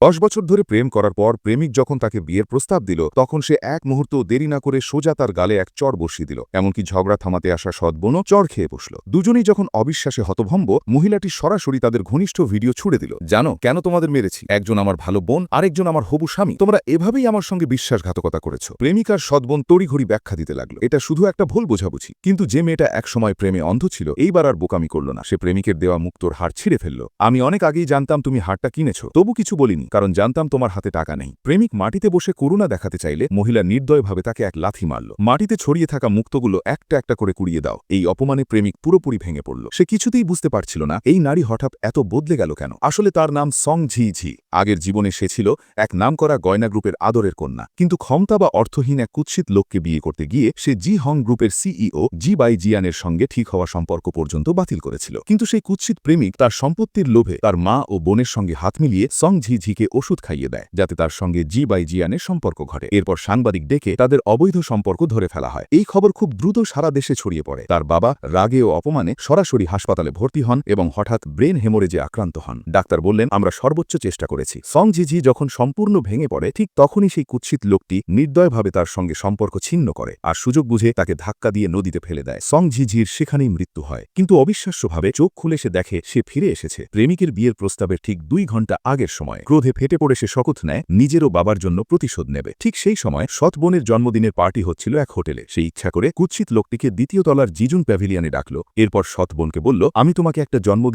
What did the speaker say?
10 বছর ধরে প্রেম করার পর প্রেমিক যখন তাকে বিয়ের প্রস্তাব দিল তখন সে এক মুহূর্ত দেরি না করে সোজা তার গালে এক চড় বসিয়ে দিল। এমনকি ঝগড়া থামাতে আসা সৎ বোনও চড় খেয়ে বসল। দুজনেই যখন অবিশ্বাসে হতভম্ব, মহিলাটি সরাসরি তাদের ঘনিষ্ঠ ভিডিও ছুড়ে দিল। জানো কেন তোমাদের মেরেছি? একজন আমার ভালো বোন, আরেকজন আমার হবু স্বামী। তোমরা এভাবেই আমার সঙ্গে বিশ্বাসঘাতকতা করেছ। প্রেমিকার সৎ বোন তড়িঘড়ি ব্যাখ্যা দিতে লাগলো, এটা শুধু একটা ভুল বোঝাবুঝি। কিন্তু যে মেয়েটা একসময় প্রেমে অন্ধ ছিল এইবার আর বোকামি করল না। সে প্রেমিকের দেওয়া মুক্তোর হার ছিঁড়ে ফেলল। আমি অনেক আগেই জানতাম তুমি হারটা কিনেছ, তবু কিছু বলিনি, কারণ জানতাম তোমার হাতে টাকা নেই। প্রেমিক মাটিতে বসে করুণা দেখাতে চাইলে মহিলা নির্দয়ভাবে তাকে এক লাথি মারল। মাটিতে ছড়িয়ে থাকা মুক্তগুলো একটা একটা করে কুড়িয়ে দাও। এই অপমানে প্রেমিক পুরোপুরি ভেঙে পড়ল। সে কিছুতেই বুঝতে পারছিল না এই নারী হঠাৎ এত বদলে গেল কেন। আসলে তার নাম সং ঝি ঝি। আগের জীবনে সে ছিল এক নামকরা গয়না গ্রুপের আদরের কন্যা, কিন্তু ক্ষমতা বা অর্থহীন এক কুৎসিত লোককে বিয়ে করতে গিয়ে সে জি হং গ্রুপের সিইও জি বাই জিয়ানের সঙ্গে ঠিক হওয়া সম্পর্ক পর্যন্ত বাতিল করেছিল। কিন্তু সেই কুৎসিত প্রেমিক তার সম্পত্তির লোভে তার মা ও বোনের সঙ্গে হাত মিলিয়ে সং ঝি ঝিকে ওষুধ খাইয়ে দেয় যাতে তার সঙ্গে জি বাই জিয়ানের সম্পর্ক ঘটে। এরপর সাংবাদিক ডেকে তাদের অবৈধ সম্পর্ক ধরে ফেলা হয়। এই খবর খুব দ্রুত সারা দেশে ছড়িয়ে পড়ে। তার বাবা রাগে ও অপমানে সরাসরি হাসপাতালে ভর্তি হন এবং হঠাৎ ব্রেন হেমোরেজে আক্রান্ত হন। ডাক্তার বললেন, আমরা সর্বোচ্চ চেষ্টা করেছি। সং জি ঝি যখন সম্পূর্ণ ভেঙে পড়ে ঠিক তখনই সেই কুৎসিত লোকটি নির্দয়ভাবে তার সঙ্গে সম্পর্ক ছিন্ন করে আর সুযোগ বুঝে তাকে ধাক্কা দিয়ে নদীতে ফেলে দেয়। সং জি ঝির সেখানেই মৃত্যু হয়। কিন্তু অবিশ্বাস্যভাবে চোখ খুলে সে দেখে সে ফিরে এসেছে প্রেমিকের বিয়ের প্রস্তাবের ঠিক 2 ঘন্টা আগের সময়। ক্রোধে ফেটে পড়ে সে শপথ নেয় নিজেরও বাবার জন্য প্রতিশোধ নেবে। ঠিক সেই সময় সৎ বোনের জন্মদিনের পার্টি হচ্ছিল এক হোটেলে। সে ইচ্ছা করে কুৎসিত লোকটিকে দ্বিতীয় তলার জিজুন প্যাভিলিয়নে ডাকল। এরপর সৎ বোনকে বলল, আমি তোমাকে একটা জন্মদিন